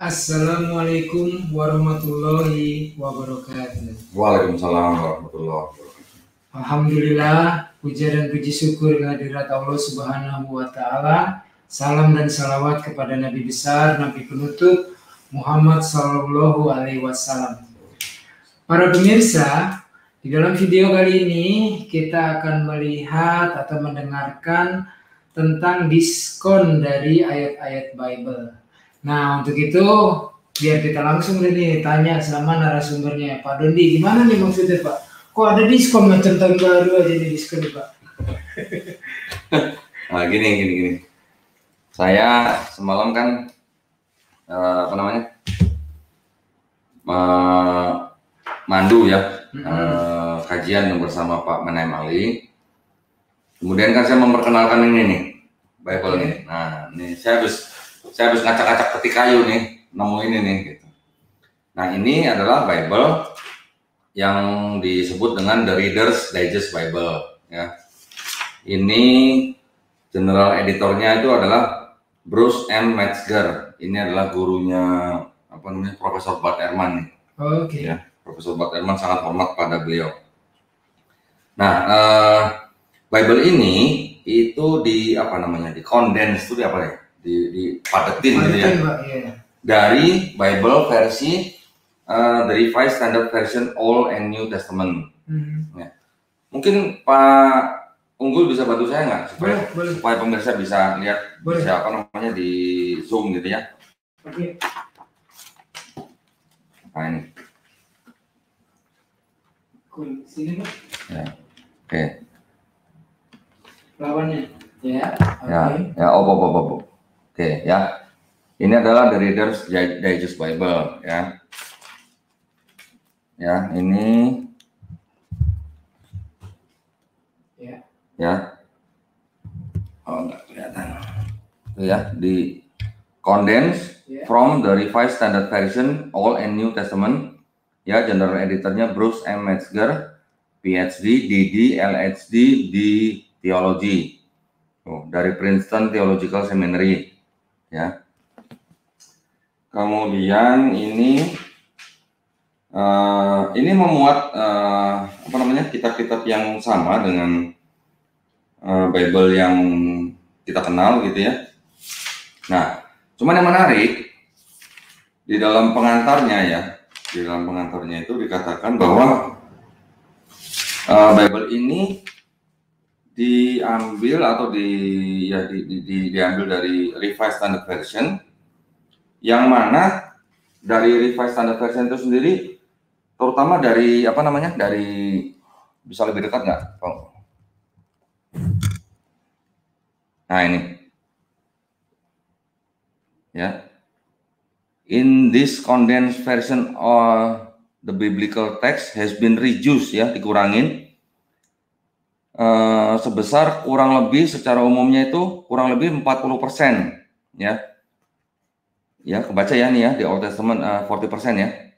Assalamualaikum warahmatullahi wabarakatuh. Waalaikumsalam warahmatullahi wabarakatuh. Alhamdulillah, puja dan puji syukur kehadirat Allah Subhanahu wa Ta'ala. Salam dan salawat kepada Nabi besar, Nabi penutup Muhammad Sallallahu Alaihi Wasallam. Para pemirsa, di dalam video kali ini kita akan melihat atau mendengarkan tentang diskon dari ayat-ayat Bible. Nah, untuk itu biar kita langsung nih tanya sama narasumbernya, Pak Dondi, gimana nih maksudnya Pak? Kok ada diskon macam tahun baru aja nih diskon Pak? Nah, gini. Saya semalam kan mandu ya, kajian bersama Pak Menaim Ali. Kemudian kan saya memperkenalkan ini nih, Bible nih. Nah, ini saya habis ngacak-ngacak peti kayu nih, nemu ini nih gitu. Nah, ini adalah Bible yang disebut dengan The Reader's Digest Bible ya. Ini general editornya itu adalah Bruce M. Metzger. Ini adalah gurunya Profesor Bart Ehrman nih. Oke. Ya, Profesor Bart Ehrman sangat hormat pada beliau. Nah, Bible ini itu di condense itu dipadetin gitu ya. Pak, yeah. Dari Bible versi The Revised Standard Version Old and New Testament. Ya. Mungkin Pak Unggul bisa bantu saya nggak supaya pemirsa bisa lihat di zoom gitu ya. Oke. Nah ini. Sini Pak. Ya. Oke. Lawannya. Ya. Ya. Oke ya. Ini adalah The Reader's Digest Bible ya. Ya, ini ya. Oh, enggak kelihatan. Itu ya, di condense from the Revised Standard Version Old and New Testament. Ya, general editornya Bruce M. Metzger, PhD, DD, LHD di Theology. Dari Princeton Theological Seminary ya. Kemudian ini memuat kitab-kitab yang sama dengan Bible yang kita kenal gitu ya. Nah, cuman yang menarik di dalam pengantarnya itu dikatakan bahwa Bible ini diambil dari Revised Standard Version, yang mana dari Revised Standard Version itu sendiri, terutama dari bisa lebih dekat nggak, Bang? Nah ini, ya, in this condensed version the biblical text has been reduced ya, dikurangin. Sebesar kurang lebih secara umumnya itu kurang lebih 40% ya. Ya, kebaca ya nih ya, di Old Testament 40% ya.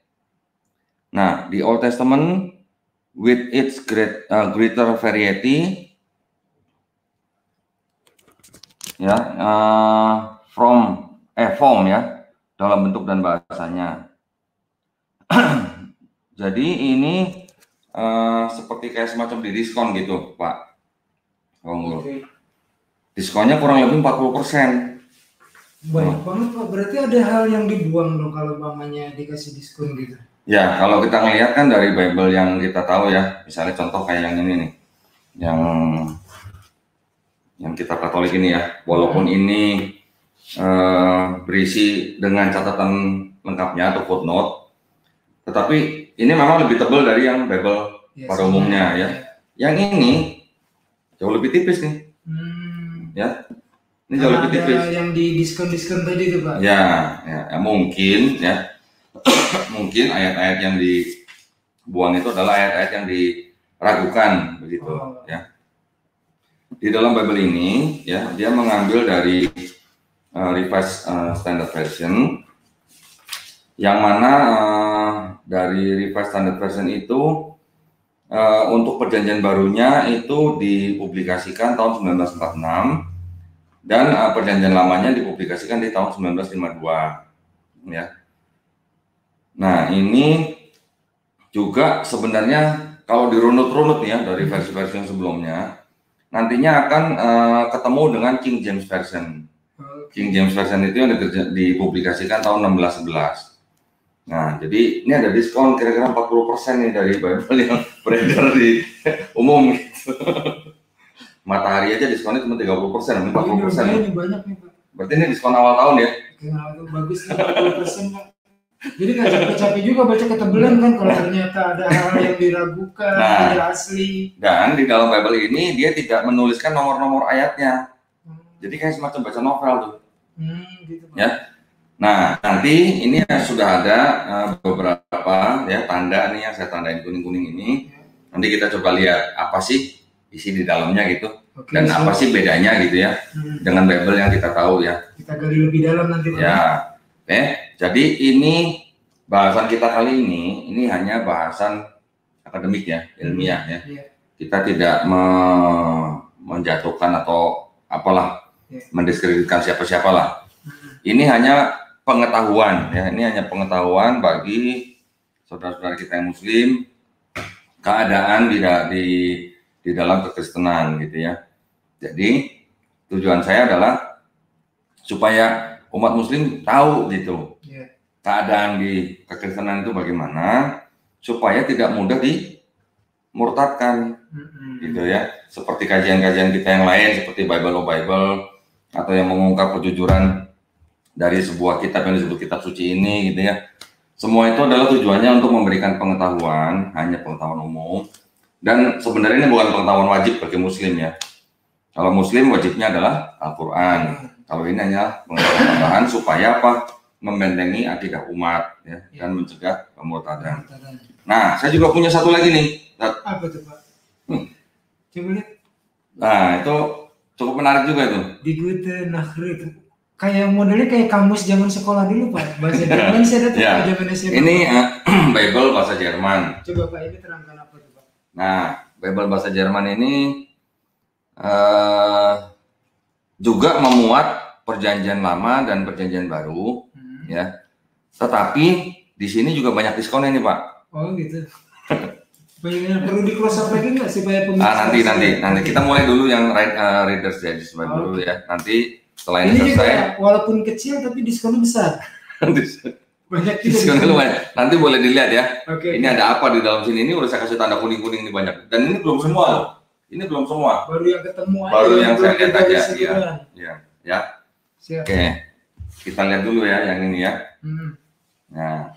Nah, di Old Testament with its greater variety ya, form ya, dalam bentuk dan bahasanya. Jadi ini seperti kayak semacam didiskon gitu, Pak. Okay. Diskonnya kurang lebih 40%. Banyak banget Pak, berarti ada hal yang dibuang dong kalau mamanya dikasih diskon gitu. Ya, kalau kita ngelihat kan dari Bible yang kita tahu ya, misalnya contoh kayak yang ini nih, yang kitab Katolik ini ya, walaupun ini berisi dengan catatan lengkapnya atau footnote, tetapi ini memang lebih tebal dari yang Bible pada umumnya ya. Yang ini jauh lebih tipis nih, ya. Ini jauh lebih tipis. Yang di diskon tadi itu Pak. Ya, mungkin ya. Mungkin ayat-ayat yang dibuang itu adalah ayat-ayat yang diragukan begitu ya. Di dalam Bible ini ya, dia mengambil dari Revised Standard Version, yang mana dari Revised Standard Version itu untuk perjanjian barunya itu dipublikasikan tahun 1946 dan perjanjian lamanya dipublikasikan di tahun 1952 ya. Nah, ini juga sebenarnya kalau dirunut-runut ya dari versi-versi yang sebelumnya, nantinya akan ketemu dengan King James Version. King James Version itu yang dipublikasikan tahun 1611. Nah, jadi ini ada diskon kira-kira 40% nih dari Bible yang beredar di umum gitu. Matahari aja diskonnya cuma 30%, ini 40%. Ini banyak nih, Pak. Berarti ini diskon awal tahun ya? Itu bagus nih 40%, Pak. Jadi nggak capek-capek juga baca ketebelan kan kalau ternyata ada hal yang diragukan, tidak asli. Dan di dalam Bible ini dia tidak menuliskan nomor-nomor ayatnya. Jadi kayak semacam baca novel tuh. Gitu, Pak. Ya. Nah, nanti ini sudah ada beberapa ya tanda nih yang saya tandain kuning-kuning ini. Nanti kita coba lihat apa sih isi di dalamnya gitu. Dan apa sih bedanya gitu ya dengan Bible yang kita tahu ya. Kita gali lebih dalam nanti, Pak. Ya. Jadi ini bahasan kita kali ini hanya bahasan akademik ya, ilmiah ya. Kita tidak menjatuhkan atau apalah, mendiskreditkan siapa-siapa lah. Ini hanya pengetahuan ya, ini hanya pengetahuan bagi saudara-saudara kita yang Muslim, keadaan di dalam kekristenan gitu ya. Jadi tujuan saya adalah supaya umat Muslim tahu gitu keadaan di kekristenan itu bagaimana, supaya tidak mudah dimurtadkan gitu ya. Seperti kajian-kajian kita yang lain seperti Bible of Bible atau yang mengungkap kejujuran dari sebuah kitab yang disebut kitab suci ini gitu ya. Semua itu adalah tujuannya untuk memberikan pengetahuan, hanya pengetahuan umum, dan sebenarnya ini bukan pengetahuan wajib bagi Muslim ya. Kalau Muslim wajibnya adalah Al-Quran. Kalau ini hanya pengetahuan tambahan supaya apa? Membentengi akidah umat ya, dan mencegah kemurtadan. Nah, saya juga punya satu lagi nih. Apa tuh, Pak? Coba lihat. Nah, itu cukup menarik juga itu. Di Gute Nachricht. Kayak modelnya kayak kamus zaman sekolah dulu, Pak. Bahasa Jerman saya datang ya. zaman SMA. Ini Bible bahasa Jerman. Coba Pak, ini terangkan apa tuh, Pak? Nah, Bible bahasa Jerman ini juga memuat Perjanjian Lama dan Perjanjian Baru, ya. Tetapi di sini juga banyak diskonnya nih, Pak. Oh gitu. Banyak perlu di close up lagi nggak supaya pemirsa? Nanti kita mulai dulu yang Reader's Digest dulu ya. Nanti setelah ini selesai. Juga, walaupun kecil tapi diskonnya besar. Banyak diskonnya lumayan. Nanti boleh dilihat ya. Ini ada apa di dalam sini? Ini udah saya kasih tanda kuning-kuning ini banyak. Dan ini belum semua loh. Ini belum semua. Baru yang ketemu aja. Baru yang saya lihat aja. Ya. Siap. Oke. Kita lihat dulu ya yang ini ya. Nah,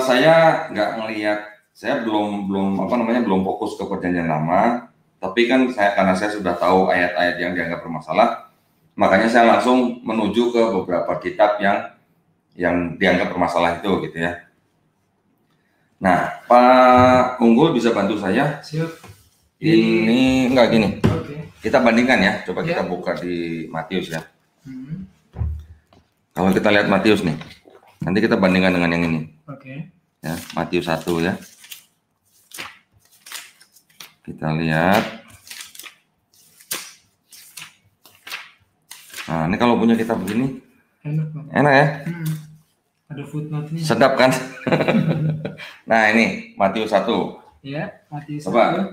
saya nggak ngelihat. Saya belum fokus ke Perjanjian Lama, tapi kan karena saya sudah tahu ayat-ayat yang dianggap bermasalah, makanya saya langsung menuju ke beberapa kitab yang dianggap bermasalah itu gitu ya. Nah, Pak Unggul bisa bantu saya? Siap. Ini enggak gini. Kita bandingkan ya, coba ya. Kita buka di Matius ya. Kalau kita lihat Matius nih, nanti kita bandingkan dengan yang ini. Ya, Matius 1 ya. Kita lihat. Nah, ini kalau punya kitab begini, enak ya? Ada footnote-nya. Sedap kan? Nah, ini Matius 1. Ya, Matius 1. Coba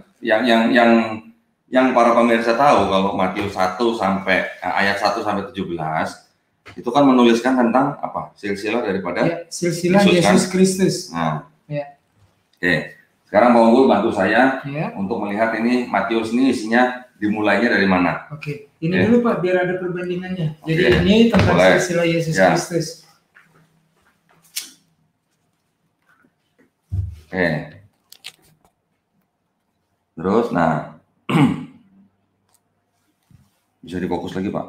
yang para pemirsa tahu kalau Matius 1 sampai ayat 1 sampai 17 itu kan menuliskan tentang apa? Silsilah daripada silsilah Yesus Kristus. Nah. Ya. Oke. Sekarang Pak Unggul bantu saya untuk melihat ini Matius ini isinya dimulainya dari mana. Ini dulu Pak biar ada perbandingannya. Jadi ini tentang silsilah Yesus Kristus. Terus, nah, bisa difokus lagi Pak.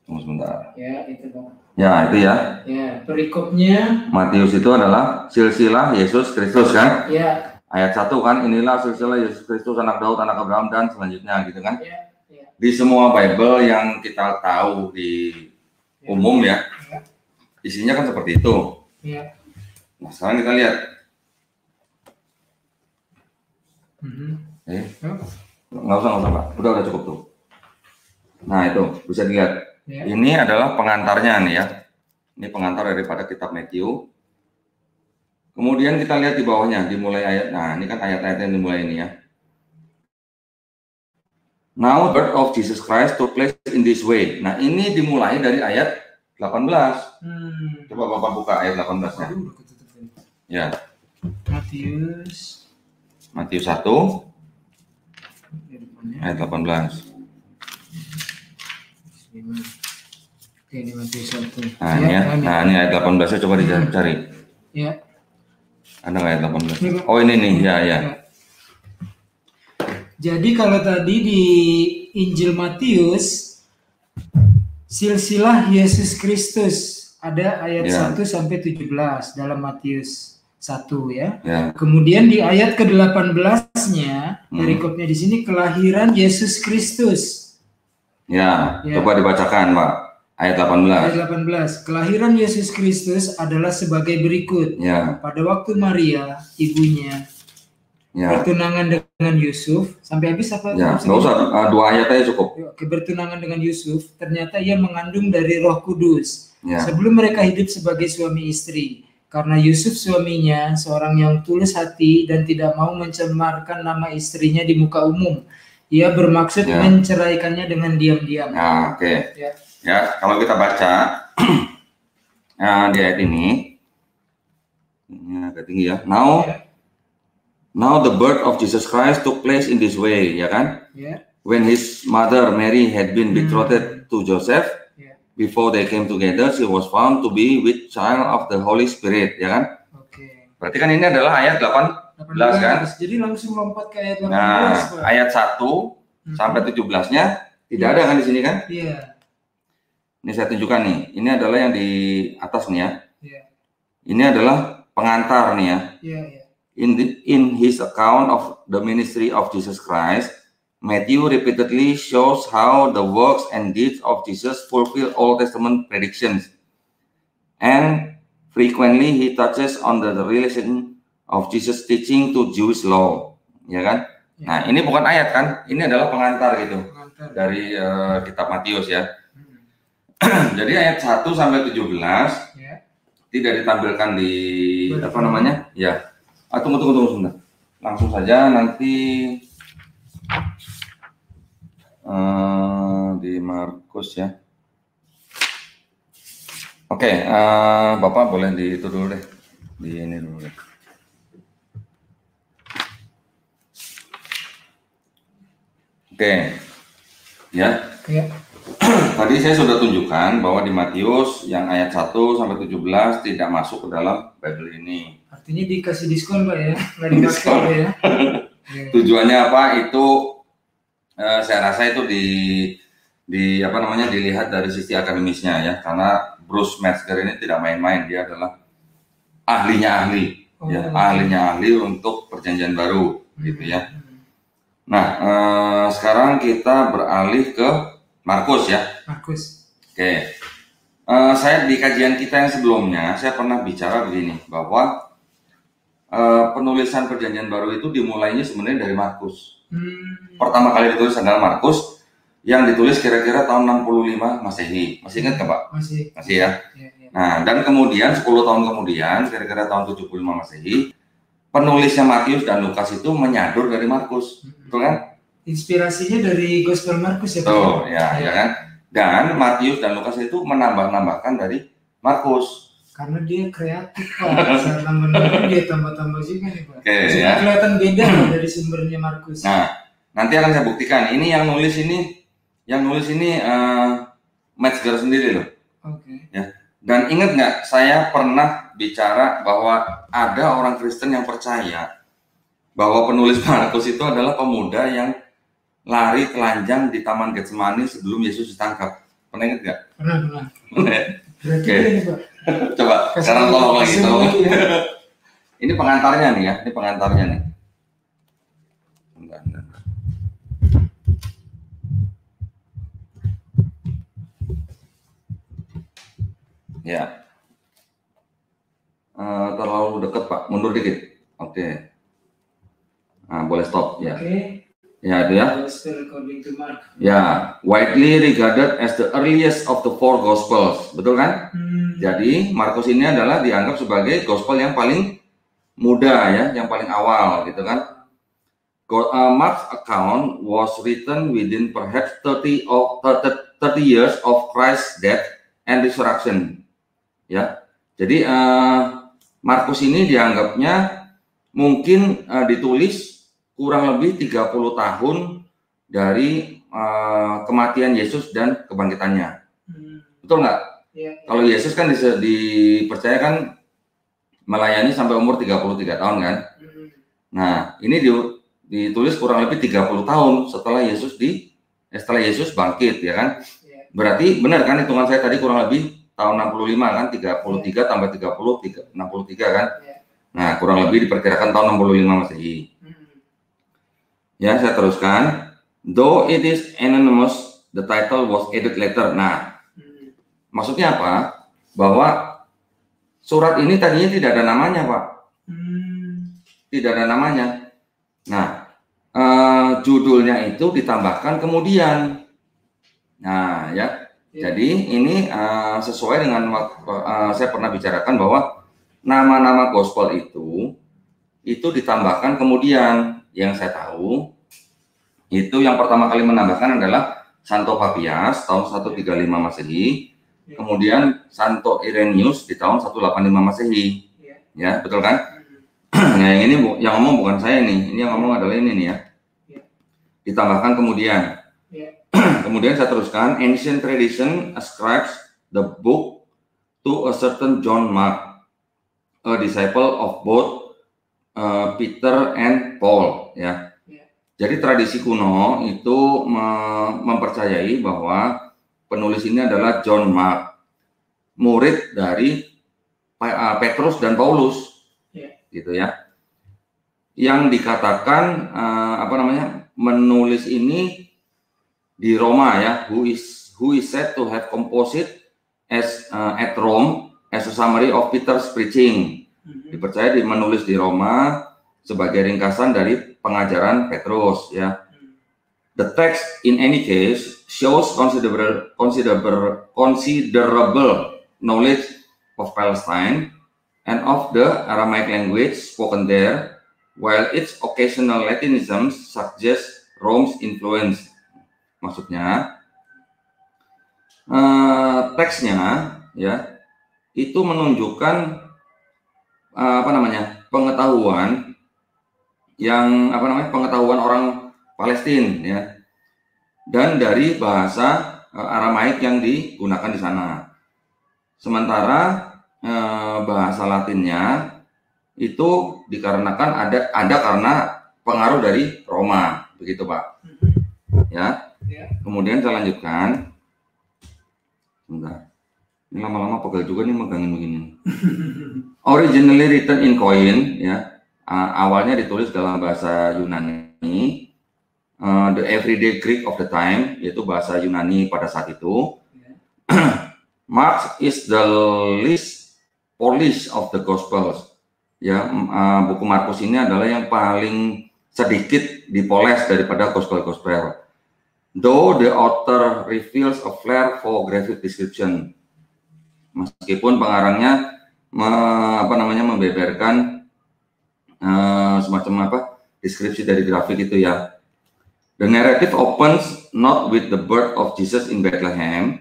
Tunggu sebentar. Ya, itu Pak. Ya, itu ya. Ya, perikopnya. Matius itu adalah silsilah Yesus Kristus kan? Ya. Ayat 1 kan, inilah silsilah Yesus Kristus, anak Daud, anak Abraham, dan selanjutnya gitu kan? Ya. Di semua Bible yang kita tahu di umum ya, isinya kan seperti itu. Ya. Nah, sekarang kita lihat. Nggak usah Pak, udah cukup tuh. Nah itu bisa dilihat. Ini adalah pengantarnya nih ya. Ini pengantar daripada kitab Matthew. Kemudian kita lihat di bawahnya, dimulai ayat. Nah, ini kan ayat-ayat yang dimulai ini ya. Now the birth of Jesus Christ took place in this way. Nah, ini dimulai dari ayat 18. Coba Bapak buka ayat 18-nya. Ya. Matius 1 ayat 18. Oke, ini Matius 1. Nah, ini ya. Nah, ini ayat 18-nya coba dicari. Ya. Ada nggak ayat 18? Oh, ini nih. Ya. Jadi kalau tadi di Injil Matius silsilah Yesus Kristus ada ayat 1 sampai 17 dalam Matius 1 ya. Kemudian di ayat ke-18-nya perikopnya di sini kelahiran Yesus Kristus. Ya, coba dibacakan, Pak. Ayat 18. Ayat 18. Kelahiran Yesus Kristus adalah sebagai berikut. Pada waktu Maria, ibunya, bertunangan dengan Yusuf, sampai habis apa? Ya, nggak usah, 2 ayat aja cukup. Bertunangan dengan Yusuf, ternyata ia mengandung dari Roh Kudus. Sebelum mereka hidup sebagai suami istri. Karena Yusuf suaminya seorang yang tulus hati dan tidak mau mencemarkan nama istrinya di muka umum. Ia bermaksud menceraikannya dengan diam-diam. Nah, oke. Ya, kalau kita baca di ayat ini agak tinggi ya. Now the birth of Jesus Christ took place in this way, ya kan? When his mother Mary had been betrothed to Joseph, before they came together, she was found to be with child of the Holy Spirit, ya kan? Berarti kan ini adalah ayat 18 kan? Jadi langsung lompat ke ayat 18. Nah, ayat 1 sampai 17-nya tidak ada kan di sini kan? Iya. Ini saya tunjukkan nih. Ini adalah yang di atas nih ya. Ini adalah pengantar nih ya. In his account of the ministry of Jesus Christ, Matthew repeatedly shows how the works and deeds of Jesus fulfill Old Testament predictions. And frequently he touches on the relation of Jesus teaching to Jewish law. Ya kan? Nah, ini bukan ayat kan? Ini adalah pengantar gitu. Dari kitab Matius ya. Jadi ayat 1 sampai 17 tidak ditampilkan di apa namanya? Ya. Tunggu sebentar. Langsung saja nanti di Markus ya. Oke, Bapak boleh di itu dulu deh. Di ini dulu deh. Oke. Ya. Tadi saya sudah tunjukkan bahwa di Matius yang ayat 1 sampai 17 tidak masuk ke dalam Bible ini. Artinya dikasih diskon Pak ya? Nggak dipakai ya? Tujuannya apa? Itu saya rasa itu di apa namanya dilihat dari sisi akademisnya ya, karena Bruce Metzger ini tidak main-main, dia adalah ahlinya ahli untuk Perjanjian Baru gitu ya. Nah, sekarang kita beralih ke Markus ya. Markus. Oke. Saya di kajian kita yang sebelumnya saya pernah bicara begini bahwa penulisan Perjanjian Baru itu dimulainya sebenarnya dari Markus. Pertama kali ditulis adalah Markus yang ditulis kira-kira tahun 65 Masehi. Masih ingat nggak Pak? Masih ya. Nah, dan kemudian 10 tahun kemudian kira-kira tahun 75 Masehi penulisnya Matius dan Lukas itu menyadur dari Markus. Betul kan? Inspirasinya dari Gospel Markus ya Pak? Oh ya kan. Dan Matius dan Lukas itu menambah-nambahkan dari Markus. Karena dia kreatif Pak, saat nambah-nambah dia tambah-tambah juga nih Pak. Jadi kelihatan beda dari sumbernya Markus. Nah, nanti akan saya buktikan. Ini yang nulis ini Metzger sendiri loh. Ya. Dan ingat nggak, saya pernah bicara bahwa ada orang Kristen yang percaya bahwa penulis Markus itu adalah pemuda yang lari telanjang di Taman Getsemani sebelum Yesus ditangkap. Pernah ingat nggak? Pernah. Oke. Coba sekarang tolong lagi. Ini pengantarnya nih ya. Bentar. Ya. Terlalu dekat Pak. Mundur dikit. Oke. Nah, boleh stop ya. Ya, itu ya. Ya, widely regarded as the earliest of the four gospels. Betul kan? Jadi Markus ini adalah dianggap sebagai gospel yang paling muda ya, yang paling awal gitu kan. Mark's account was written within perhaps 30 years of Christ's death and resurrection. Ya. Jadi Markus ini dianggapnya mungkin ditulis kurang lebih 30 tahun dari kematian Yesus dan kebangkitannya. Betul nggak? Ya. Kalau Yesus kan dipercayakan melayani sampai umur 33 tahun kan. Nah, ini ditulis kurang lebih 30 tahun setelah Yesus bangkit ya kan. Berarti benar kan hitungan saya tadi kurang lebih tahun 65 kan, 33 tambah 30 63 kan. Nah, kurang lebih diperkirakan tahun 65 Masehi. Ya, saya teruskan. Though it is anonymous, the title was added later. Nah, maksudnya apa? Bahwa surat ini tadinya tidak ada namanya, Pak. Tidak ada namanya. Nah, judulnya itu ditambahkan kemudian. Nah, ya. Jadi ini sesuai dengan saya pernah bicarakan bahwa nama-nama gospel itu ditambahkan kemudian. Yang saya tahu itu yang pertama kali menambahkan adalah Santo Papias tahun 135 Masehi, kemudian Santo Irenaeus di tahun 185 Masehi. Ya, betul kan? Nah, yang ini yang ngomong bukan saya nih, ini yang ngomong adalah ini nih ya. Ditambahkan kemudian. Kemudian saya teruskan, ancient tradition ascribes the book to a certain John Mark, a disciple of both Peter and Paul, ya. Jadi tradisi kuno itu mempercayai bahwa penulis ini adalah John Mark, murid dari Petrus dan Paulus, gitu ya. Yang dikatakan menulis ini di Roma ya, who is said to have composed as at Rome as a summary of Peter's preaching. Dipercaya menulis di Roma sebagai ringkasan dari pengajaran Petrus ya. The text in any case shows considerable knowledge of Palestine and of the Aramaic language spoken there, while its occasional Latinisms suggest Rome's influence. Maksudnya teksnya ya itu menunjukkan pengetahuan yang pengetahuan orang Palestina ya, dan dari bahasa Aramaik yang digunakan di sana. Sementara bahasa Latinnya itu dikarenakan ada karena pengaruh dari Roma, begitu Pak. Ya. Kemudian saya lanjutkan. Sebentar. Ini lama-lama pegel juga nih megangin begini. Originally written in Koine, ya, awalnya ditulis dalam bahasa Yunani, the everyday Greek of the time, yaitu bahasa Yunani pada saat itu. Mark is the least polished of the Gospels. Ya, buku Markus ini adalah yang paling sedikit dipoles daripada Gospel-Gospel. Though the author reveals a flair for graphic description, meskipun pengarangnya membeberkan semacam deskripsi dari grafik itu ya. The narrative opens not with the birth of Jesus in Bethlehem.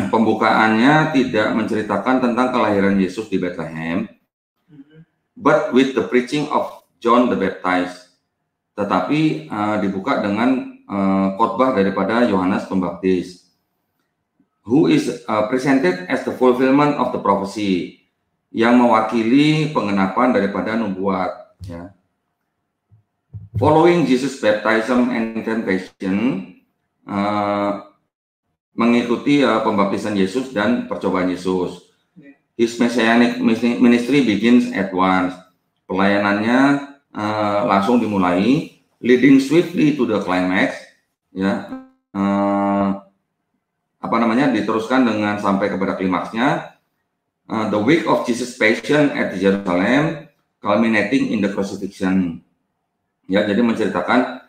Pembukaannya tidak menceritakan tentang kelahiran Yesus di Bethlehem, but with the preaching of John the Baptist. Tetapi dibuka dengan khotbah daripada Yohanes Pembaptis, who is presented as the fulfillment of the prophecy, yang mewakili pengenapan daripada nubuat. Ya. Following Jesus' baptism and temptation, mengikuti pembaptisan Yesus dan percobaan Yesus. His messianic ministry begins at once. Pelayanannya langsung dimulai, leading swiftly to the climax. Ya, diteruskan dengan sampai kepada klimaksnya. The week of Jesus' passion at Jerusalem, culminating in the crucifixion. Ya, jadi menceritakan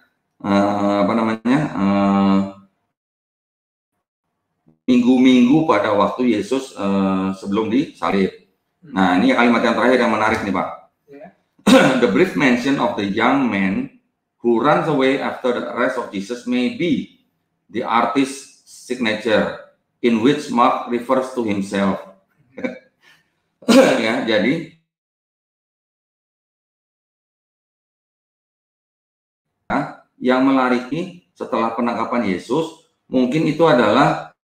minggu-minggu pada waktu Yesus sebelum disalib. Nah, ini kalimat yang terakhir yang menarik nih, Pak. The brief mention of the young man who runs away after the arrest of Jesus may be the artist's signature in which Mark refers to himself. Ya, jadi yang melarikan setelah penangkapan Yesus mungkin itu adalah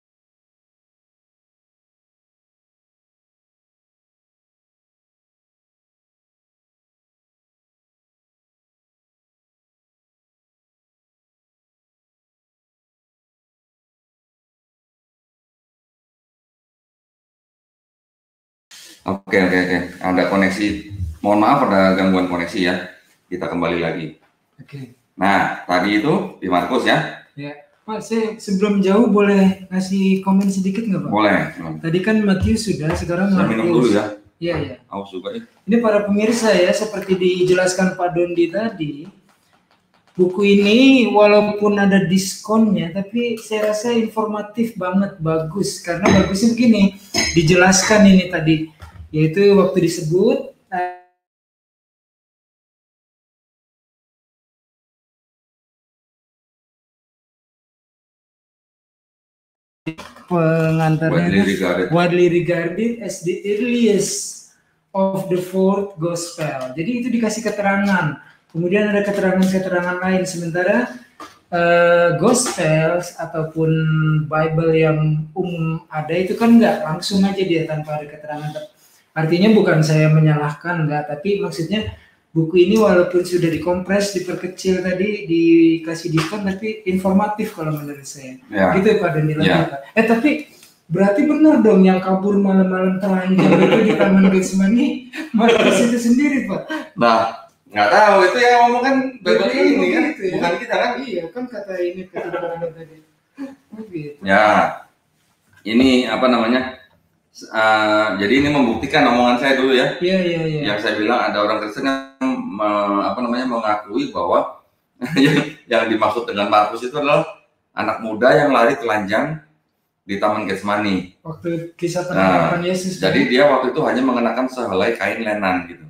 Oke. Ada koneksi. Mohon maaf ada gangguan koneksi ya. Kita kembali lagi. Oke. Nah, tadi itu di Markus ya. Ya, Pak, saya sebelum jauh boleh ngasih komen sedikit nggak, Pak? Boleh. Tadi kan Matius sudah, sekarang Saya Markus. minum dulu ya. Iya. Awas juga ya. Ini para pemirsa ya, seperti dijelaskan Pak Dondi tadi, buku ini walaupun ada diskonnya, tapi saya rasa informatif banget, bagus. Karena bagusnya begini, dijelaskan ini tadi, yaitu waktu disebut pengantarnya widely regarded as the earliest of the fourth gospel. Jadi itu dikasih keterangan. Kemudian ada keterangan-keterangan lain. Sementara gospel ataupun Bible yang umum ada itu kan enggak, langsung aja dia tanpa ada keterangan. Artinya bukan saya menyalahkan, enggak, tapi maksudnya buku ini walaupun sudah dikompres, diperkecil tadi, dikasih diskon, tapi informatif kalau menurut saya. Ya. Gitu Pak Daniel. Ya. Tapi berarti benar dong yang kabur malam-malam telanjang itu di Taman Getsemani Markus itu sendiri, Pak. Nah, nggak tahu, itu yang ngomong kan Bible ini kan, gitu ya? Bukan kita kan? Iya, kan kata ini keterangan tadi. Gitu. Ya, ini apa namanya? Jadi ini membuktikan omongan saya dulu ya. Iya. Yang saya bilang ada orang Kristen yang mengakui bahwa yang dimaksud dengan Markus itu adalah anak muda yang lari telanjang di Taman Getsemani. Waktu kisah penangkapan Yesus. Jadi dia waktu itu hanya mengenakan sehelai kain lenan gitu.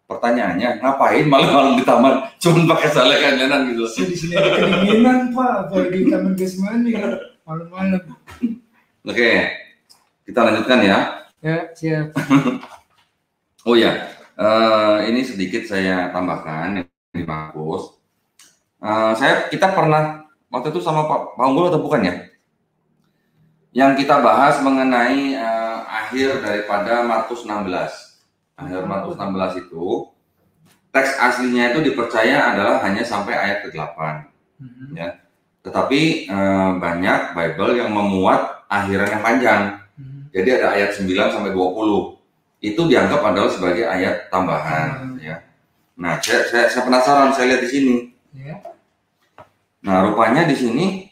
Pertanyaannya, ngapain malam-malam di taman cuma pakai sehelai kain lenan gitu? Di sini ada kedinginan Pak, apalagi di Taman Getsemani malam-malam. Oke, kita lanjutkan ya. Ya, siap. Oh ya, ini sedikit saya tambahkan di Markus. Kita pernah waktu itu sama Pak Unggul atau bukan ya? Yang kita bahas mengenai akhir daripada Markus 16. Akhir Markus 16 itu teks aslinya itu dipercaya adalah hanya sampai ayat ke-8. Ya. Tetapi banyak Bible yang memuat akhiran yang panjang. Jadi ada ayat 9 sampai 20. Itu dianggap adalah sebagai ayat tambahan ya. Nah, saya penasaran, saya lihat di sini. Ya. Nah, rupanya di sini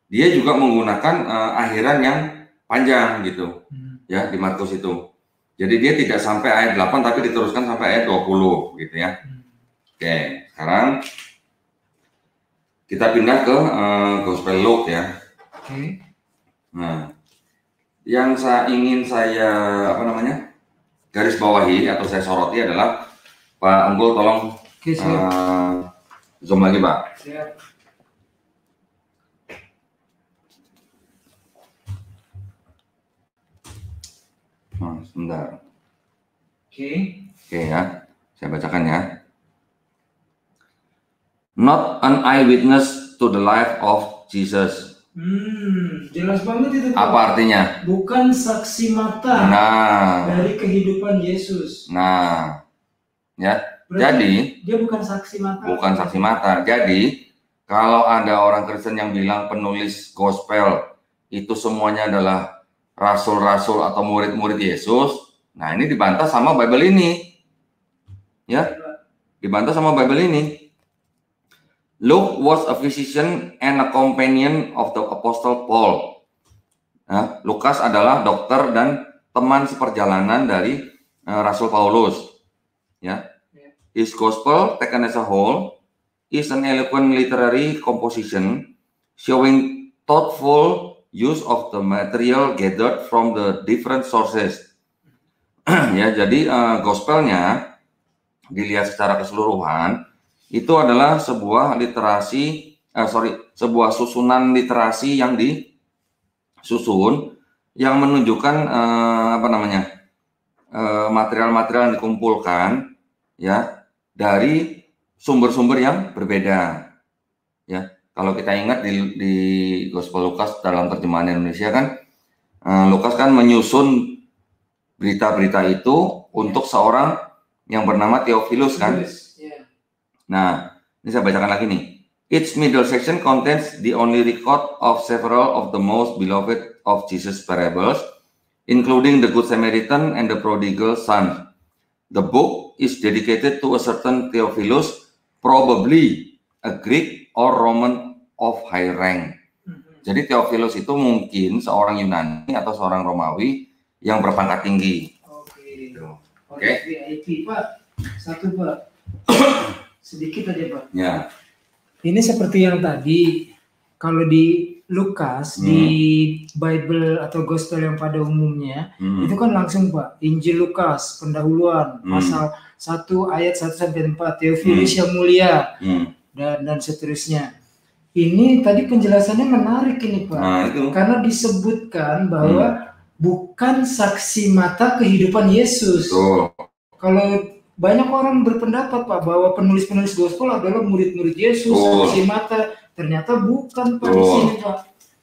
dia juga menggunakan akhiran yang panjang gitu. Ya, di Markus itu. Jadi dia tidak sampai ayat 8 tapi diteruskan sampai ayat 20 gitu ya. Oke, sekarang kita pindah ke Gospel Luke ya. Oke. Nah, yang ingin saya garis bawahi atau saya soroti adalah Pak Unggul tolong zoom lagi Pak. Siap. Nah, sebentar. Oke ya, saya bacakan ya. Not an eyewitness to the life of Jesus. Jelas banget itu. Apa artinya? Bukan saksi mata dari kehidupan Yesus. Nah, ya. Berarti jadi dia bukan saksi mata. Bukan saksi mata. Jadi kalau ada orang Kristen yang bilang penulis gospel itu semuanya adalah rasul-rasul atau murid-murid Yesus, nah ini dibantah sama Bible ini, ya, dibantah sama Bible ini. Luke was a physician and a companion of the Apostle Paul. Nah, Lukas adalah dokter dan teman seperjalanan dari Rasul Paulus. Ya, his gospel taken as a whole is an eloquent literary composition showing thoughtful use of the material gathered from the different sources. Ya, jadi gospelnya dilihat secara keseluruhan itu adalah sebuah sebuah susunan literasi yang disusun yang menunjukkan material-material yang dikumpulkan ya dari sumber-sumber yang berbeda. Ya, kalau kita ingat di Gospel Lukas dalam terjemahan Indonesia kan, Lukas kan menyusun berita-berita itu untuk seorang yang bernama Theophilus kan. Nah, ini saya bacakan lagi nih. Its middle section contains the only record of several of the most beloved of Jesus' parables, including the Good Samaritan and the Prodigal Son. The book is dedicated to a certain Theophilus, probably a Greek or Roman of high rank. Jadi Theophilus itu mungkin seorang Yunani atau seorang Romawi yang berpangkat tinggi. Oke. VIP Pak, satu Pak. Sedikit aja Pak. Ya. Ini seperti yang tadi, kalau di Lukas, di Bible atau Gospel yang pada umumnya, itu kan langsung Pak, Injil Lukas, pendahuluan, pasal 1 ayat 1-4, Theophilus yang mulia, dan seterusnya. Ini tadi penjelasannya menarik ini Pak, karena disebutkan bahwa bukan saksi mata kehidupan Yesus. Kalau banyak orang berpendapat Pak bahwa penulis-penulis gospel adalah murid-murid Yesus, saksi mata. Ternyata bukan Pak di sini Pak.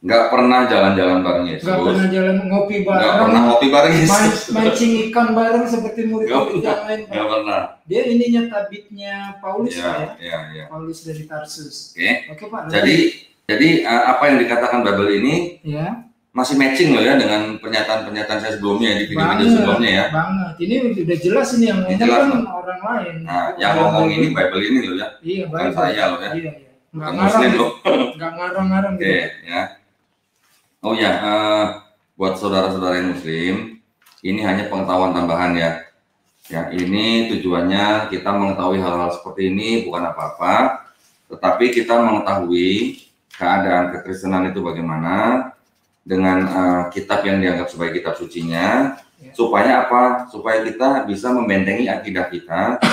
Nggak pernah jalan-jalan bareng Yesus. Nggak pernah jalan ngopi bareng. Nggak pernah ngopi bareng Yesus. Mancing ikan bareng seperti murid-murid yang lain Pak. Nggak pernah. Dia ininya tabitnya Paulus ya. Ya. Paulus dari Tarsus. Oke Pak. Jadi apa yang dikatakan Bible ini ya masih matching loh ya dengan pernyataan-pernyataan saya sebelumnya di video-video sebelumnya ya. Banget. Ini udah jelas ini yang ngomong kan orang lain. Nah, yang ngomong ini Bible ini loh ya. Iya, bukan saya loh ya. Iya. Bukan Muslim loh. Nggak ngarang-ngarang gitu. Ya. Oh ya, buat saudara-saudara yang Muslim, ini hanya pengetahuan tambahan ya. Ya, ini tujuannya kita mengetahui hal-hal seperti ini bukan apa-apa, tetapi kita mengetahui keadaan kekristenan itu bagaimana dengan kitab yang dianggap sebagai kitab sucinya, supaya apa? Supaya kita bisa membentengi akidah kita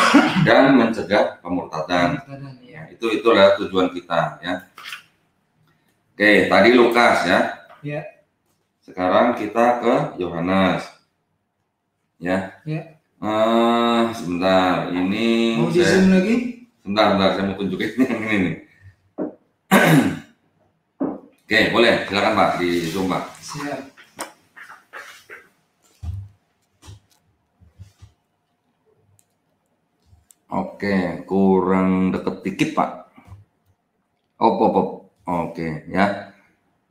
dan mencegah pemurtadan. Ya, itulah tujuan kita ya. Oke, tadi Lukas ya. Ya. Sekarang kita ke Yohanes. Ya. Sebentar, ini mau di zoom lagi? Sebentar, saya mau tunjukin yang ini nih. Oke, boleh, silakan Pak, di zoom Pak. Siap. Oke, kurang deket dikit Pak. Oke, ya.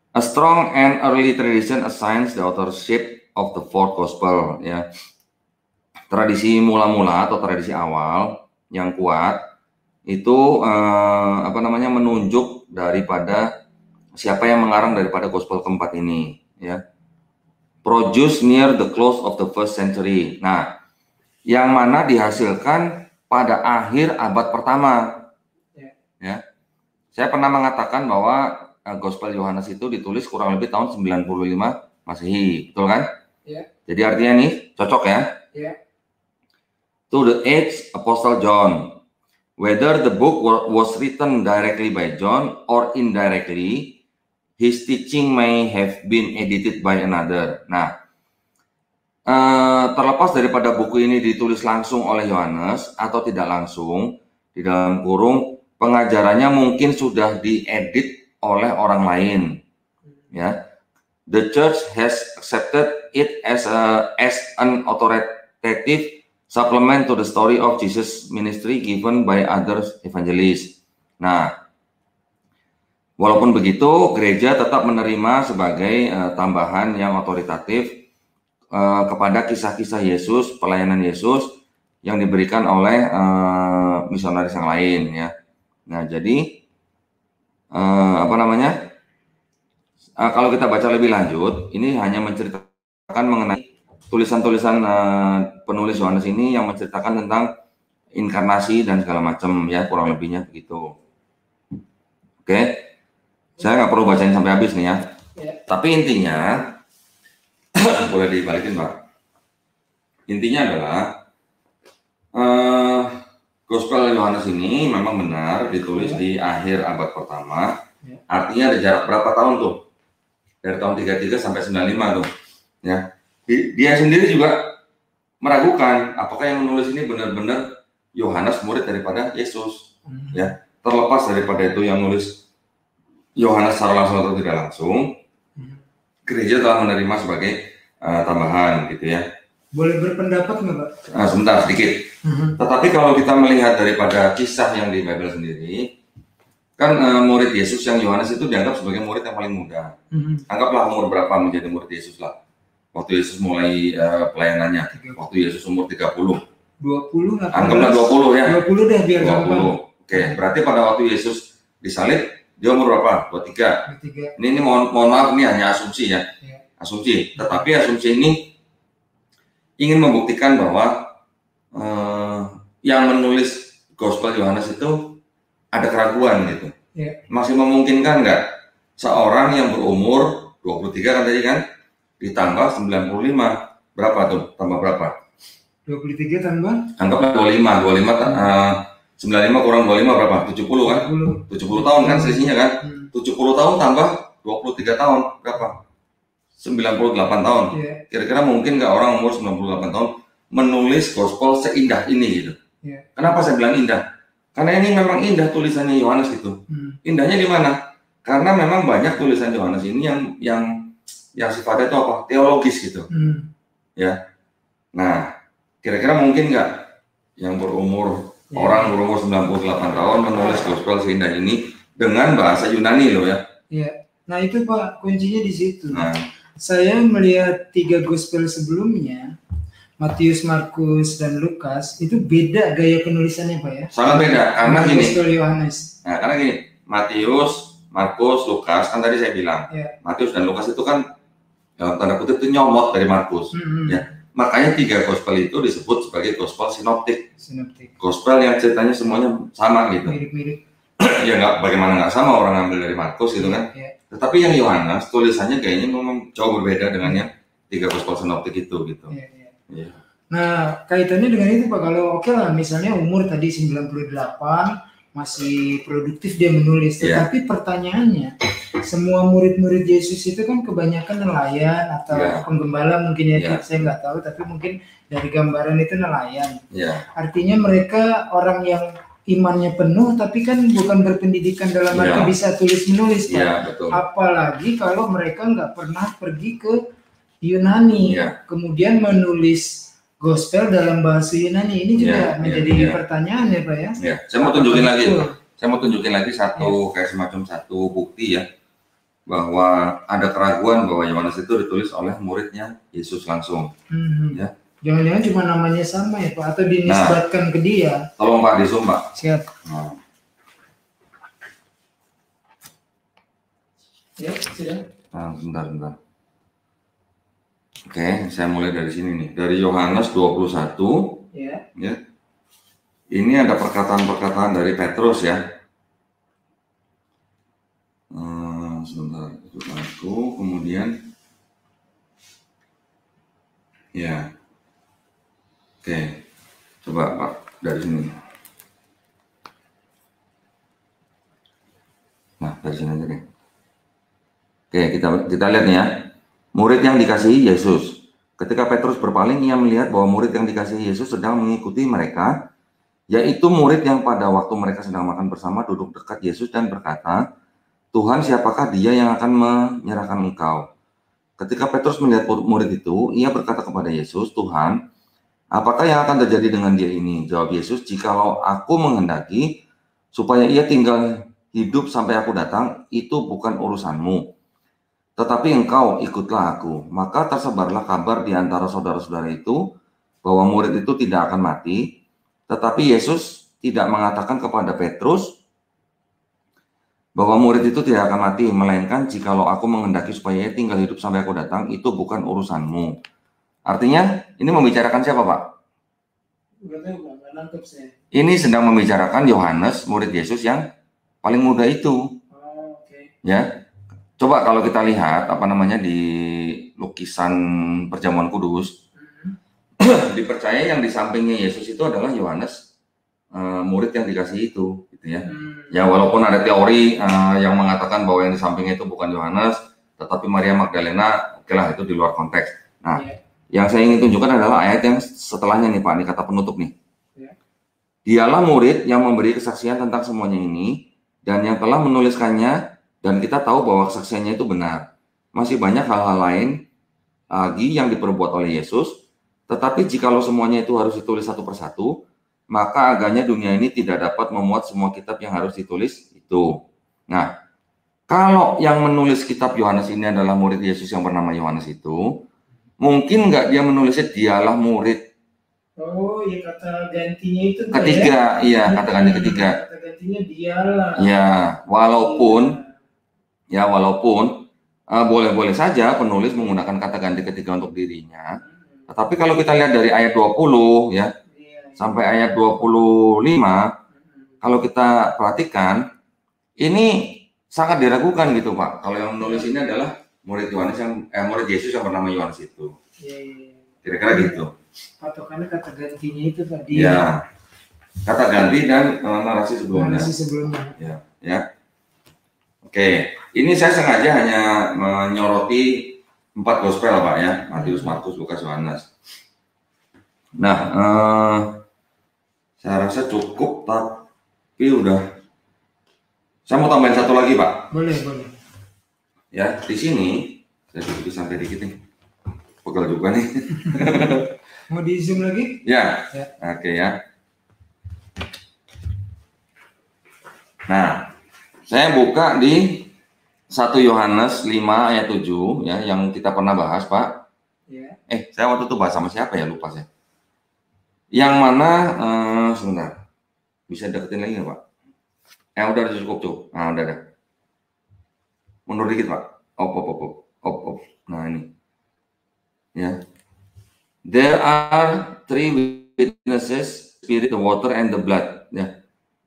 A strong and early tradition assigns the authorship of the fourth gospel, ya. Tradisi mula-mula atau tradisi awal yang kuat itu menunjuk daripada siapa yang mengarang daripada gospel keempat ini, ya. Produced near the close of the first century. Nah, yang mana dihasilkan pada akhir abad pertama. Ya. Saya pernah mengatakan bahwa Gospel Yohanes itu ditulis kurang lebih tahun 95 Masehi, betul kan? Ya. Jadi artinya nih cocok ya. Ya. To the eighth Apostle John, whether the book was written directly by John or indirectly, his teaching may have been edited by another. Nah, terlepas daripada buku ini ditulis langsung oleh Yohanes atau tidak langsung, di dalam kurung pengajarannya mungkin sudah diedit oleh orang lain. Ya, the church has accepted it as an authoritative supplement to the story of Jesus' ministry given by other evangelists. Nah, walaupun begitu, gereja tetap menerima sebagai tambahan yang otoritatif kepada kisah-kisah Yesus, pelayanan Yesus yang diberikan oleh misionaris yang lain, ya. Nah, jadi kalau kita baca lebih lanjut, ini hanya menceritakan mengenai tulisan-tulisan penulis Yohanes ini yang menceritakan tentang inkarnasi dan segala macam, ya, kurang lebihnya begitu. Oke, saya nggak perlu bacain sampai habis nih ya. Ya. Tapi intinya, boleh dibalikin Pak. Intinya adalah Gospel Yohanes ini memang benar ditulis di akhir abad pertama. Artinya ada jarak berapa tahun tuh? Dari tahun 33 sampai 95 tuh. Ya. Dia sendiri juga meragukan apakah yang menulis ini benar-benar Yohanes murid daripada Yesus. Ya. Terlepas daripada itu yang nulis Yohanes secara langsung atau tidak langsung, gereja telah menerima sebagai tambahan gitu ya. Boleh berpendapat nggak Pak? Sebentar sedikit. Tetapi kalau kita melihat daripada kisah yang di Bible sendiri, kan murid Yesus yang Yohanes itu dianggap sebagai murid yang paling muda. Anggaplah umur berapa menjadi murid Yesus lah. Waktu Yesus mulai pelayanannya, waktu Yesus umur 30. 20 lah. Anggaplah 20 ya. 20 deh biar gampang. 20. Oke, berarti pada waktu Yesus disalib, dia umur berapa? 23. Ini mohon maaf, ini hanya asumsi ya. Asumsi. Tetapi asumsi ini ingin membuktikan bahwa yang menulis Gospel Yohanes itu ada keraguan gitu. Masih memungkinkan nggak seorang yang berumur 23 kan tadi kan ditambah 95 berapa tuh? Tambah berapa? 23 tambah? Anggaplah 25 95 kurang 25 berapa? 70 kan? 70 tahun kan selisihnya kan? 70 tahun tambah 23 tahun berapa? 98 tahun. Kira-kira mungkin nggak orang umur 98 tahun menulis gospel seindah ini gitu. Kenapa saya bilang indah? Karena ini memang indah tulisannya Yohanes gitu. Indahnya di mana? Karena memang banyak tulisan Yohanes ini yang sifatnya itu apa? Teologis gitu. Ya. Nah, kira-kira mungkin nggak yang berumur orang berumur 98 tahun menulis gospel seindah ini dengan bahasa Yunani loh ya? Nah itu Pak kuncinya di situ. Saya melihat 3 gospel sebelumnya, Matius, Markus, dan Lukas, itu beda gaya penulisannya Pak ya? Sangat beda, karena gini. Gospel Yohanes. Nah, karena gini, Matius, Markus, Lukas, kan tadi saya bilang, Matius dan Lukas itu kan dalam tanda kutip itu nyomot dari Markus. Ya. Makanya 3 gospel itu disebut sebagai gospel sinoptik. Gospel yang ceritanya semuanya sama gitu. Mirip-mirip. Ya nggak, bagaimana nggak sama orang ngambil dari Markus gitu kan. Tetapi yang Yohanes tulisannya kayaknya memang jauh berbeda dengan yang 3 gospel sinoptik itu gitu. Nah kaitannya dengan itu Pak, kalau oke lah misalnya umur tadi 98 masih produktif dia menulis, tetapi pertanyaannya semua murid-murid Yesus itu kan kebanyakan nelayan atau penggembala mungkin saya nggak tahu, tapi mungkin dari gambaran itu nelayan. Artinya mereka orang yang imannya penuh tapi kan bukan berpendidikan dalam arti bisa tulis menulis Pak. Apalagi kalau mereka nggak pernah pergi ke Yunani, kemudian menulis gospel dalam bahasa Yunani, ini juga menjadi pertanyaan ya Pak ya. Saya mau tunjukin lagi. Saya mau tunjukin lagi satu kayak semacam satu bukti ya bahwa ada keraguan bahwa Yohanes itu ditulis oleh muridnya Yesus langsung. Ya. Jangan-jangan cuma namanya sama ya Pak atau dinisbatkan ke dia. Tolong Pak di zoom Pak. Siap. Ya, sudah. Sebentar. Oke, saya mulai dari sini nih. Dari Yohanes 21. Ya. Ini ada perkataan-perkataan dari Petrus ya. Sebentar, itu aku, kemudian ya. Oke. Coba Pak dari sini. Nah, dari sini aja deh. Oke, kita lihat nih ya. Murid yang dikasihi Yesus. Ketika Petrus berpaling, ia melihat bahwa murid yang dikasihi Yesus sedang mengikuti mereka, yaitu murid yang pada waktu mereka sedang makan bersama duduk dekat Yesus dan berkata, Tuhan, siapakah dia yang akan menyerahkan engkau? Ketika Petrus melihat murid itu, ia berkata kepada Yesus, Tuhan, apakah yang akan terjadi dengan dia ini? Jawab Yesus, jikalau aku menghendaki supaya ia tinggal hidup sampai aku datang, itu bukan urusanmu. Tetapi engkau ikutlah aku. Maka tersebarlah kabar di antara saudara-saudara itu bahwa murid itu tidak akan mati. Tetapi Yesus tidak mengatakan kepada Petrus bahwa murid itu tidak akan mati, melainkan jikalau aku menghendaki supaya ia tinggal hidup sampai aku datang, itu bukan urusanmu. Artinya ini membicarakan siapa Pak? Ini sedang membicarakan Yohanes, murid Yesus yang paling muda itu. Ya. Coba kalau kita lihat apa namanya di lukisan Perjamuan Kudus, dipercaya yang di sampingnya Yesus itu adalah Yohanes, murid yang dikasih itu, gitu ya. Ya walaupun ada teori yang mengatakan bahwa yang di sampingnya itu bukan Yohanes, tetapi Maria Magdalena, oke lah itu di luar konteks. Nah, yang saya ingin tunjukkan adalah ayat yang setelahnya nih Pak, ini kata penutup nih. Dialah murid yang memberi kesaksian tentang semuanya ini, dan yang telah menuliskannya, dan kita tahu bahwa kesaksiannya itu benar. Masih banyak hal-hal lain lagi yang diperbuat oleh Yesus, tetapi jikalau semuanya itu harus ditulis satu persatu, maka agaknya dunia ini tidak dapat memuat semua kitab yang harus ditulis itu. Nah, kalau yang menulis kitab Yohanes ini adalah murid Yesus yang bernama Yohanes itu, mungkin nggak dia menulisnya dialah murid. Oh, ya kata gantinya itu ketiga, ya? Iya, kata ganti ketiga. Kata gantinya dialah. Ya, walaupun boleh-boleh saja penulis menggunakan kata ganti ketiga untuk dirinya. Tetapi kalau kita lihat dari ayat 20 ya, sampai ayat 25, kalau kita perhatikan, ini sangat diragukan gitu Pak. Kalau yang menulis ini adalah murid Yesus yang bernama Yohanes itu. Kira-kira gitu. Patokannya kata gantinya itu tadi. Ya, kata ganti dan narasi sebelumnya. Ya. Oke, ini saya sengaja hanya menyoroti 4 gospel Pak ya, Matius, Markus, Lukas, Yohanes. Nah, saya rasa cukup, tapi udah. Saya mau tambahin satu lagi Pak. Boleh. Ya, di sini saya sedikit sampai dikit nih. Pegel juga nih. Mau di zoom lagi? Ya. Oke ya. Nah, saya buka di 1 Yohanes 5 ayat 7 ya, yang kita pernah bahas Pak. Ya. Saya waktu itu bahas sama siapa ya, lupa saya. Yang mana sebentar. Bisa deketin lagi nggak Pak? Udah cukup. Nah, udah. Mundur dikit Pak. Op. Nah, ini. Ya. There are 3 witnesses, spirit, the water, and the blood. Ya.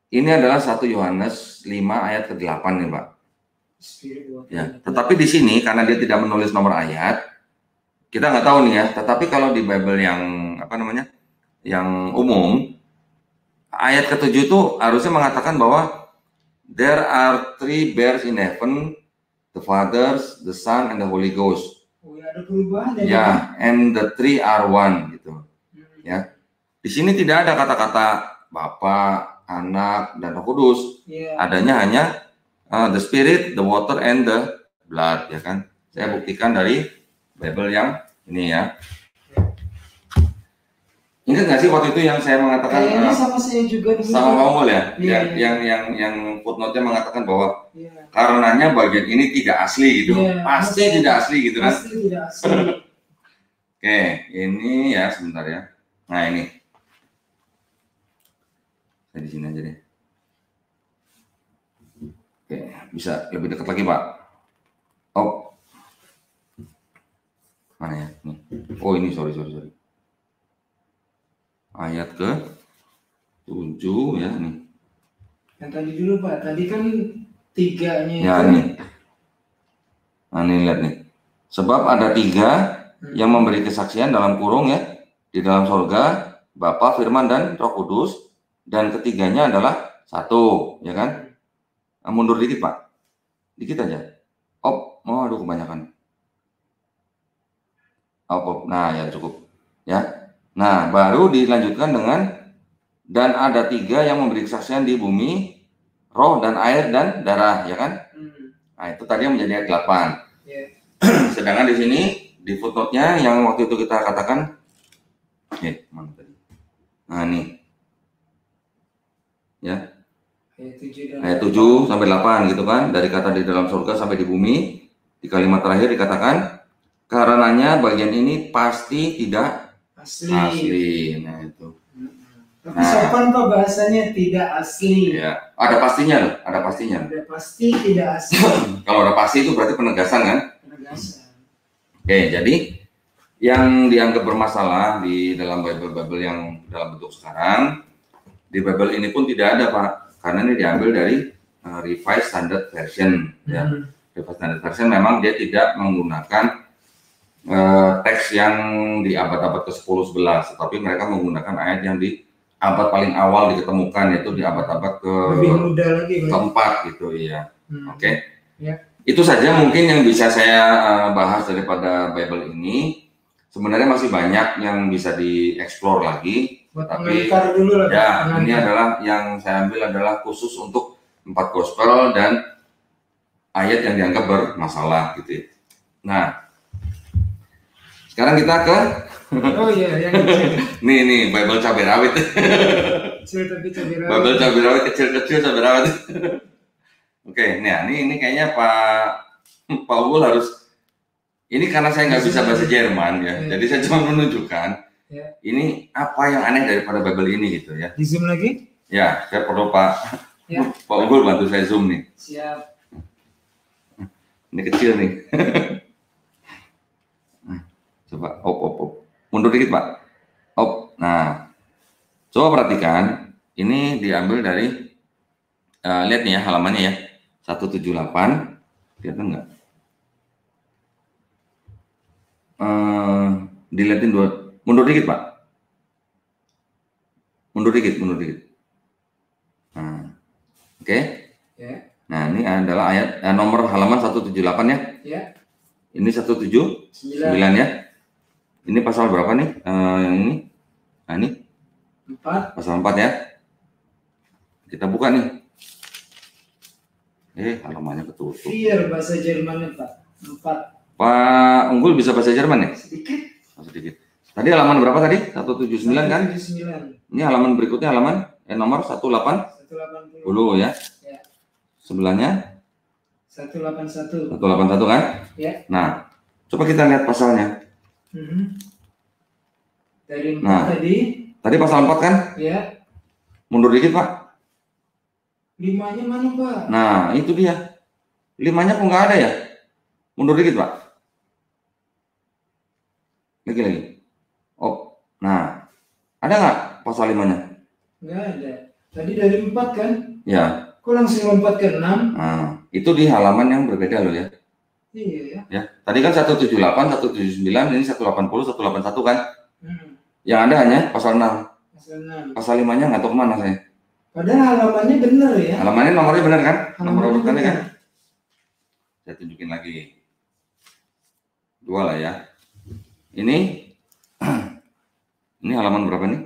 Ini adalah 1 Yohanes 5 ayat ke-8 nih Pak. Ya. Tetapi di sini karena dia tidak menulis nomor ayat, kita nggak tahu nih ya. Tetapi kalau di Bible yang yang umum, ayat ke-7 itu harusnya mengatakan bahwa there are 3 bears in heaven, the Father, the Son, and the Holy Ghost. Ada perubahan ya, and the 3 are one gitu. Ya. Di sini tidak ada kata-kata Bapa, Anak, dan Roh Kudus. Adanya hanya the Spirit, the water, and the blood, ya kan? Saya buktikan dari Bible yang ini ya. Ingat nggak sih waktu itu yang saya mengatakan? Ini sama saya juga dulu. Sama Paul ya? Yang footnote-nya mengatakan bahwa karenanya bagian ini tidak asli gitu. Pasti tidak asli gitu kan? Pasti tidak asli. Oke, ini ya sebentar ya. Nah ini. Saya di sini aja deh. Oke, bisa lebih dekat lagi Pak. Oh, mana ya? Nih. Oh ini sorry. Ayat ke-7 ya nih. Yang tadi dulu Pak, tadi kan 3-nya ya itu. Nih. Nah nih lihat nih. Sebab ada 3 yang memberi kesaksian dalam kurung ya, di dalam sorga, Bapa, Firman, dan Roh Kudus, dan ketiganya adalah 1, ya kan? Nah, mundur dikit Pak, dikit aja. Aduh kebanyakan. Nah ya cukup ya. Nah baru dilanjutkan dengan dan ada 3 yang memberi kesaksian di bumi, roh dan air dan darah, ya kan? Nah itu tadi yang menjadi ayat 8. Sedangkan di sini di footnote-nya yang waktu itu kita katakan, mana tadi? Nah ini, ya. Ayat 7 sampai 8 gitu kan, dari kata di dalam surga sampai di bumi. Di kalimat terakhir dikatakan karenanya bagian ini pasti tidak asli. Nah itu. Tapi sopan Pak bahasanya tidak asli. Ya, ada pastinya loh, ada pastinya. Ada pasti tidak asli. Kalau ada pasti itu berarti penegasan kan? Penegasan. Oke, jadi yang dianggap bermasalah di dalam Bible yang dalam bentuk sekarang, di Bible ini pun tidak ada Pak, karena ini diambil dari Revised Standard Version. Ya. Revised Standard Version memang dia tidak menggunakan teks yang di abad-abad ke-10, 11, tetapi mereka menggunakan ayat yang di abad paling awal diketemukan, yaitu di abad-abad keempat gitu ya. Oke. Ya. Itu saja mungkin yang bisa saya bahas daripada Bible ini. Sebenarnya masih banyak yang bisa dieksplor lagi. Tapi dulu lah, ya ini adalah yang saya ambil adalah khusus untuk 4 gospel dan ayat yang dianggap bermasalah gitu ya. Nah, sekarang kita ke yang nih Bible cabai rawit. Bible cabai rawit kecil-kecil cabai rawit. Oke, nah ini kayaknya Pak Unggul harus, ini karena saya nggak bisa bahasa Jerman ya, jadi saya cuma menunjukkan ini apa yang aneh daripada Bible ini gitu ya. Di zoom lagi? Ya, saya perlu Pak Unggul bantu saya zoom nih. Siap. Ini kecil nih. Coba op. Mundur dikit Pak. Op. Nah, coba perhatikan. Ini diambil dari lihat nih ya halamannya ya. 178. Kelihatan nggak? Dilihatin dua. Mundur dikit Pak. Mundur dikit. Nah, oke. Ya. Nah, ini adalah ayat nomor halaman 178 ya. Ya. Ini 179 ya. Ini pasal berapa nih? Yang ini? Nah, ini 4. Pasal 4 ya. Kita buka nih. Halamannya ketutup. Iya, bahasa Jermannya Pak. 4. Pak Unggul bisa bahasa Jerman ya? Sedikit. Tadi halaman berapa tadi? 179 kan? 179. Ini halaman berikutnya halaman nomor 180 ya. Ya. Sebelahnya 181 kan? Ya. Nah, coba kita lihat pasalnya. Dari 4 tadi pasal 4 kan? Ya. Mundur dikit Pak. 5-nya mana Pak? Nah, itu dia. 5-nya kok nggak ada ya? Mundur dikit Pak. Lagi. Oh, nah, ada nggak pasal 5-nya? Nggak ada. Tadi dari 4 kan? Ya. Kok langsung lompat ke 6? Nah, itu di halaman yang berbeda loh ya. Iya. Ya. Tadi kan 178, 179, ini 180, 181 kan? Yang ada hanya pasal 6. Pasal 5-nya nggak tahu kemana saya. Padahal halamannya benar ya. Halamannya nomornya benar kan? Nomor Halamannya urutannya kan? benar. Saya tunjukin lagi. 2 lah ya. Ini halaman berapa nih?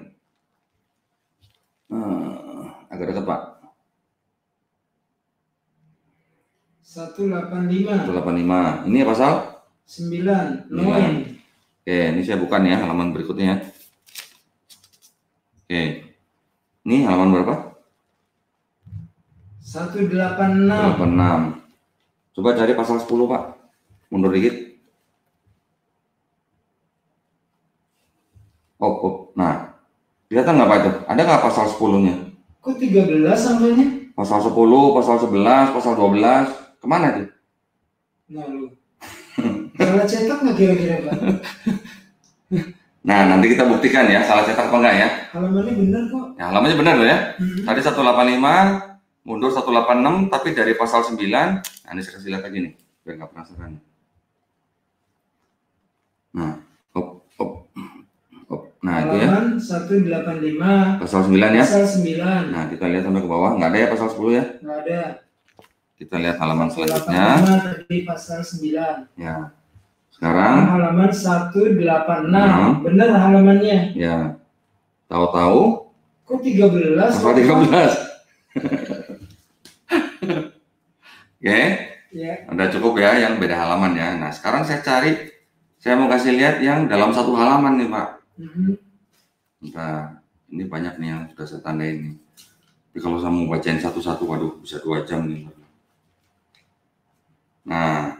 Agak dekat Pak. 185. 185. Ini pasal 9. Oke, ini saya buka nih ya halaman berikutnya. Oke. Ini halaman berapa? 186. Coba cari pasal 10 Pak. Mundur dikit. Nah, kelihatan nggak Pak itu? Ada nggak pasal 10-nya? Kok 13 sambalnya? Pasal 10, pasal 11, pasal 12. Kemana tuh? Nah lu. Salah cetak nggak kira-kira Pak? Nah, nanti kita buktikan ya, salah cetak apa enggak ya. Halamannya benar kok. Ya, halamannya benar loh ya. Tadi 185, mundur 186, tapi dari pasal 9. Nah, ini saya kasih lihat lagi nih, biar nggak penasaran. Nah, Nah, itu ya. Halaman 185. Pasal 9 ya. Pasal 9. Nah, kita lihat sampai ke bawah. Nggak ada ya pasal 10 ya? Nggak ada. Kita lihat halaman selanjutnya. Tadi pasal 9. Ya. Sekarang halaman 186. Benar halamannya. Ya. Tahu-tahu kok 13? pasal 13. Oke. Ya. Udah cukup ya yang beda halaman ya. Nah, sekarang saya mau kasih lihat yang dalam satu halaman nih, Pak. Nah, ini banyak nih yang sudah saya tandain nih. Tapi kalau saya mau bacain satu-satu, waduh, bisa 2 jam nih. Nah,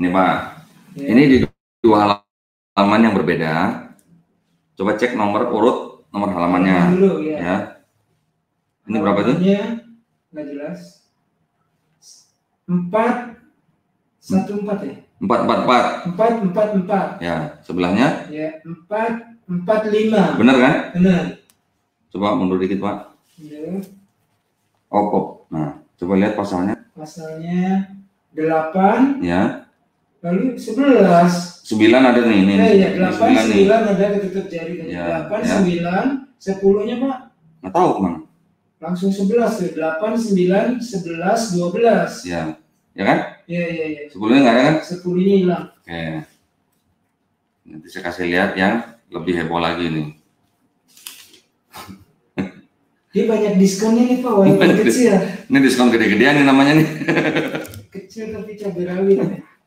ini Pak, ini di 2 halaman yang berbeda. Coba cek nomor halamannya. Dulu, ya. Ini berapa tuh? Nggak jelas. 414 ya? 444. Ya, sebelahnya? Ya, 445. Benar kan? Benar. Coba mundur dikit Pak. Ya. Nah, coba lihat pasalnya. pasalnya 8, Ya. lalu 11. 9 ada nih ini. Ya, 8, 9 nih. 9 ada ketutup jari tadi. Ya, 8, ya. 9, 10-nya Pak. Nggak tahu kemana. Langsung 11 tuh. 8, 9, 11, 12. Ya. Ya kan? Iya. 10-nya nggak ada kan? 10-nya hilang. Oke. Nanti saya kasih lihat yang lebih heboh lagi nih. Dia banyak diskonnya nih Pak, walaupun kecil. Ini diskon gede-gedean nih namanya nih. Kecil tapi cabai rawit.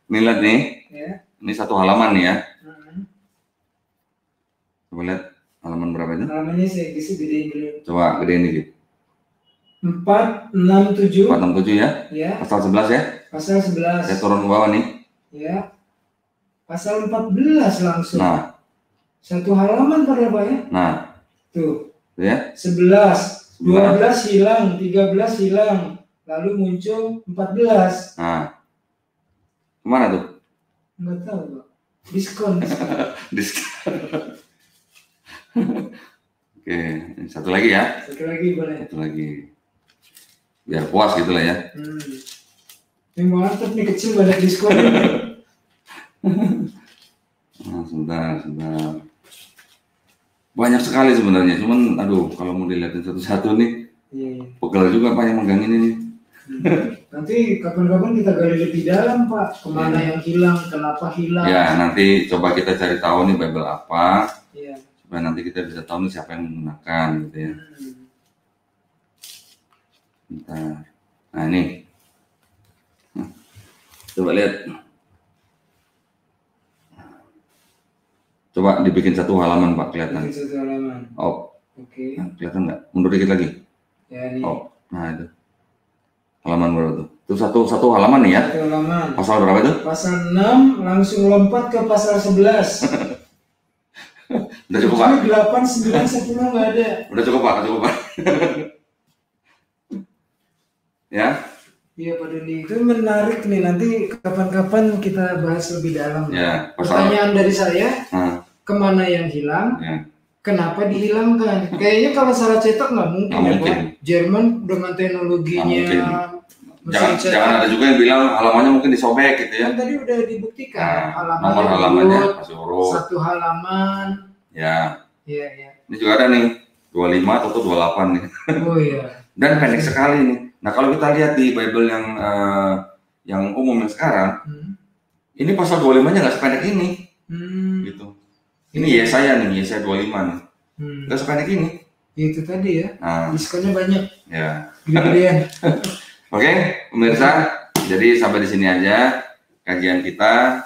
Nih lihat nih. Ya. Ini satu halaman nih ya. Hmm. Coba lihat halaman berapa itu? Halamannya saya bisa gedein dulu. Coba gedein dikit. 467. 467 ya. Ya. Pasal 11 ya. Pasal 11. Saya turun ke bawah nih. Ya. Pasal 14 langsung. Nah. Satu halaman pada Pak ya. Nah. Tuh. Ya. 11, 12 hilang, 13 hilang. Lalu muncul 14. Nah. Kemana tuh? Enggak tahu, Pak. Diskon. Diskon. Oke, satu lagi ya. Satu lagi boleh. Satu lagi. Biar puas gitu lah ya. Ini mantap nih, kecil banyak diskon. Nah, sebentar. Banyak sekali sebenarnya, cuman aduh kalau mau dilihatin satu-satu nih, pegel juga Pak yang megang ini nih. Nanti kapan-kapan kita gali lebih dalam Pak, kemana yang hilang, kenapa hilang. Ya, nanti coba kita cari tahu nih Bible apa, ya. Supaya nanti kita bisa tahu nih siapa yang menggunakan gitu ya. Bentar. Nah ini, coba lihat. Coba dibikin satu halaman Pak, kelihatan. Bikin satu halaman. Oh. Oke. Nah, kelihatan nggak? Mundur dikit lagi. Ya nih. Oh, nah itu. Halaman berapa tuh? Itu satu halaman nih ya. Satu halaman. Pasal berapa itu? Pasal 6 langsung lompat ke pasal 11. Udah cukup Pak. 8, 9, 10 nggak ada. Udah cukup Pak, Ya. Iya Pak Doni, itu menarik nih, nanti kapan-kapan kita bahas lebih dalam. Ya, pertanyaan dari saya, kemana yang hilang, kenapa dihilangkan? Kayaknya kalau salah cetak nggak mungkin ya Pak. Jerman dengan teknologinya. Jangan ada juga yang bilang halamannya mungkin disobek gitu ya. Kan tadi udah dibuktikan, nomor halamannya masih urut. Satu halaman. Ya. Iya. Ini juga ada nih, 25 atau 28 nih. Oh iya. Dan pendek sekali nih. Nah kalau kita lihat di Bible yang umum yang sekarang, ini pasal 25-nya nggak sependek ini, gitu. Ini Yesaya nih, Yesaya 25 nih, nggak sependek ini. Itu tadi ya, diskonnya banyak. Ya. Gede-gedean. Oke, pemirsa, jadi sampai di sini aja kajian kita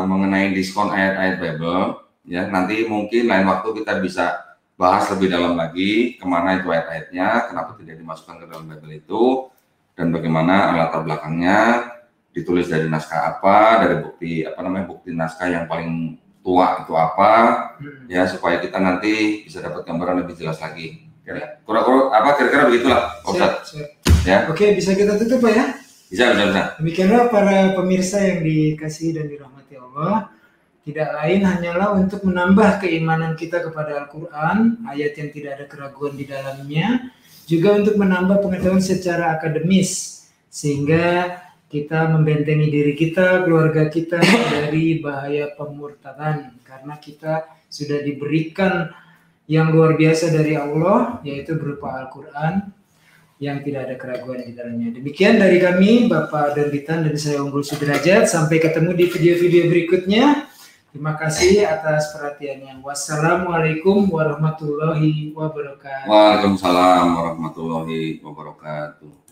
mengenai diskon ayat-ayat Bible. Ya, nanti mungkin lain waktu kita bisa bahas lebih dalam lagi kemana itu ayat-ayatnya, kenapa tidak dimasukkan ke dalam Bible itu, dan bagaimana latar belakangnya, ditulis dari naskah apa, dari bukti naskah yang paling tua itu apa, ya supaya kita nanti bisa dapat gambaran lebih jelas lagi. Kira-kira begitulah, Ustaz. Ya. Oke, bisa kita tutup Pak ya? Bisa. Demikianlah para pemirsa yang dikasihi dan dirahmati Allah. Tidak lain hanyalah untuk menambah keimanan kita kepada Al-Quran, ayat yang tidak ada keraguan di dalamnya, juga untuk menambah pengetahuan secara akademis, sehingga kita membentengi diri kita, keluarga kita dari bahaya pemurtadan, karena kita sudah diberikan yang luar biasa dari Allah, yaitu berupa Al-Quran, yang tidak ada keraguan di dalamnya. Demikian dari kami, Bapak Darbitan dan saya Unggul Sudrajat. Sampai ketemu di video-video berikutnya. Terima kasih atas perhatiannya. Wassalamualaikum warahmatullahi wabarakatuh. Waalaikumsalam warahmatullahi wabarakatuh.